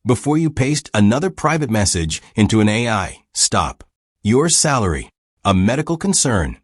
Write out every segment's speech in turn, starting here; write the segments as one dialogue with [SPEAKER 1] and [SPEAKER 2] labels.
[SPEAKER 1] Before you paste another private message into an AI, stop. Your salary. A medical concern.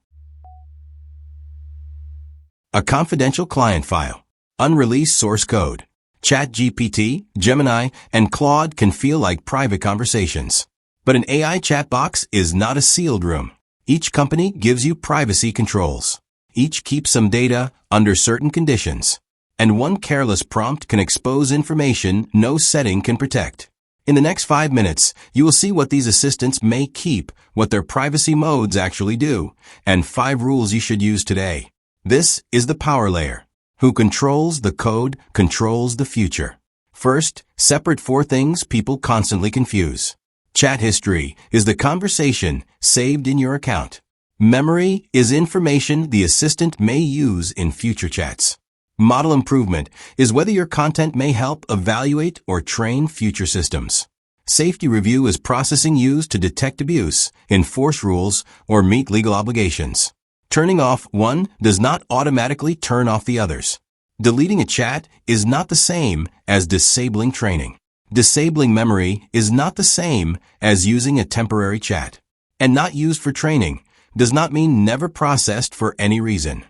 [SPEAKER 1] A confidential client file. Unreleased source code. ChatGPT, Gemini, and Claude can feel like private conversations. But an AI chat box is not a sealed room. Each company gives you privacy controls. Each keeps some data under certain conditions. And one careless prompt can expose information no setting can protect. In the next 5 minutes, you will see what these assistants may keep, what their privacy modes actually do, and 5 rules you should use today. This is the power layer. Who controls the code controls the future. First, separate 4 things people constantly confuse. Chat history is the conversation saved in your account. Memory is information the assistant may use in future chats. Model improvement is whether your content may help evaluate or train future systems. Safety review is processing used to detect abuse, enforce rules, or meet legal obligations. Turning off one does not automatically turn off the others. Deleting a chat is not the same as disabling training. Disabling memory is not the same as using a temporary chat. And not used for training does not mean never processed for any reason.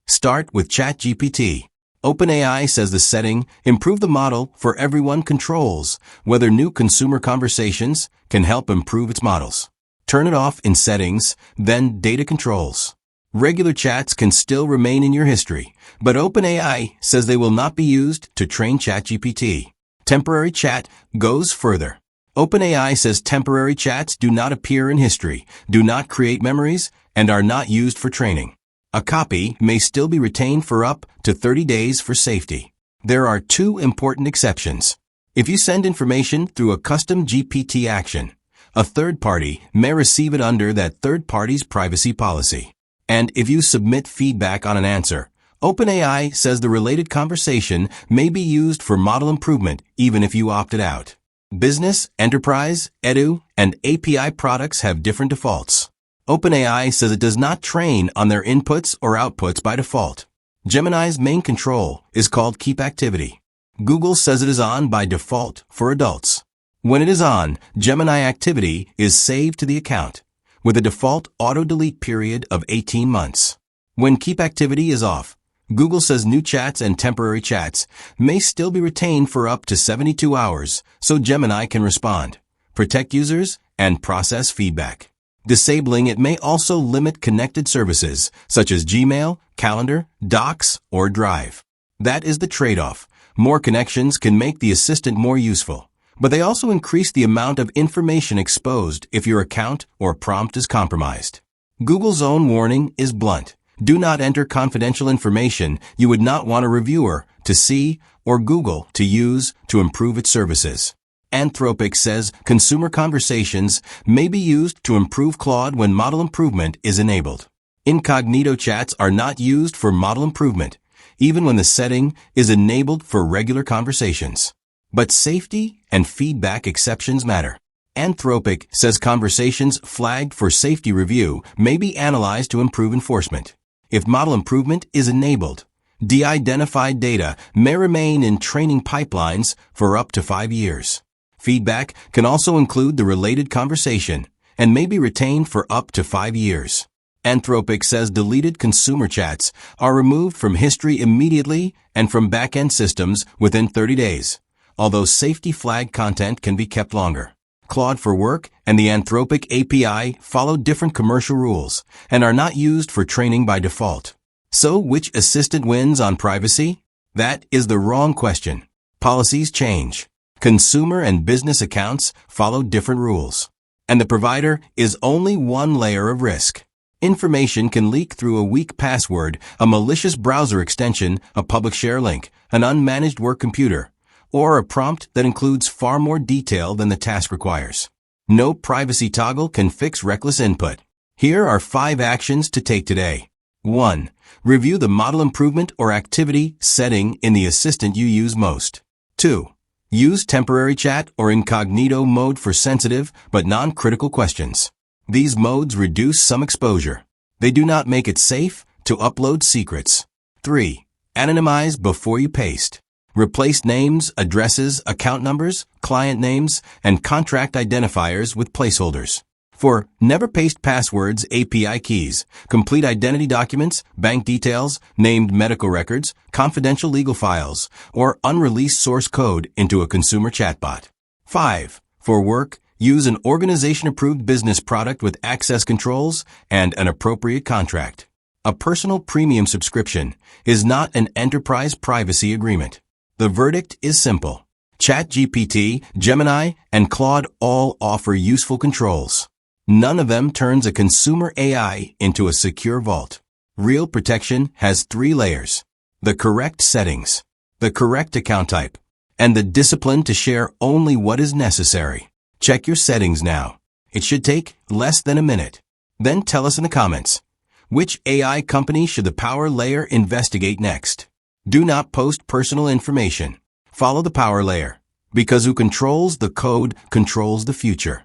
[SPEAKER 1] Start with ChatGPT. OpenAI says the setting, improve the model for everyone controls whether new consumer conversations can help improve its models. Turn it off in settings, then data controls. Regular chats can still remain in your history, but OpenAI says they will not be used to train ChatGPT. Temporary chat goes further. OpenAI says temporary chats do not appear in history, do not create memories, and are not used for training. A copy may still be retained for up to 30 days for safety. There are 2 important exceptions. If you send information through a custom GPT action, a third party may receive it under that third party's privacy policy. And if you submit feedback on an answer, OpenAI says the related conversation may be used for model improvement even if you opted out. Business, enterprise, edu, and API products have different defaults. OpenAI says it does not train on their inputs or outputs by default. Gemini's main control is called Keep Activity. Google says it is on by default for adults. When it is on, Gemini activity is saved to the account, with a default auto-delete period of 18 months. When Keep Activity is off, Google says new chats and temporary chats may still be retained for up to 72 hours so Gemini can respond, protect users, and process feedback. Disabling it may also limit connected services such as Gmail, Calendar, Docs, or Drive. That is the trade-off. More connections can make the assistant more useful, but they also increase the amount of information exposed if your account or prompt is compromised. Google's own warning is blunt. Do not enter confidential information you would not want a reviewer to see or Google to use to improve its services. Anthropic says consumer conversations may be used to improve Claude when model improvement is enabled. Incognito chats are not used for model improvement, even when the setting is enabled for regular conversations. But safety and feedback exceptions matter. Anthropic says conversations flagged for safety review may be analyzed to improve enforcement. If model improvement is enabled, de-identified data may remain in training pipelines for up to 5 years. Feedback can also include the related conversation and may be retained for up to 5 years. Anthropic says deleted consumer chats are removed from history immediately and from back-end systems within 30 days, although safety flag content can be kept longer. Claude for Work and the Anthropic API follow different commercial rules and are not used for training by default. So which assistant wins on privacy? That is the wrong question. Policies change. Consumer and business accounts follow different rules. And the provider is only one layer of risk. Information can leak through a weak password, a malicious browser extension, a public share link, an unmanaged work computer, or a prompt that includes far more detail than the task requires. No privacy toggle can fix reckless input. Here are 5 actions to take today. 1. Review the model improvement or activity setting in the assistant you use most. 2. Use temporary chat or incognito mode for sensitive but non-critical questions. These modes reduce some exposure. They do not make it safe to upload secrets. 3. Anonymize before you paste. Replace names, addresses, account numbers, client names, and contract identifiers with placeholders. For never paste passwords, API keys, complete identity documents, bank details, named medical records, confidential legal files, or unreleased source code into a consumer chatbot. 5. For work, use an organization-approved business product with access controls and an appropriate contract. A personal premium subscription is not an enterprise privacy agreement. The verdict is simple. ChatGPT, Gemini, and Claude all offer useful controls. None of them turns a consumer AI into a secure vault. Real protection has 3 layers: the correct settings, the correct account type, and the discipline to share only what is necessary. Check your settings now. It should take less than a minute. Then tell us in the comments, which AI company should the power layer investigate next? Do not post personal information. Follow the power layer, because who controls the code controls the future.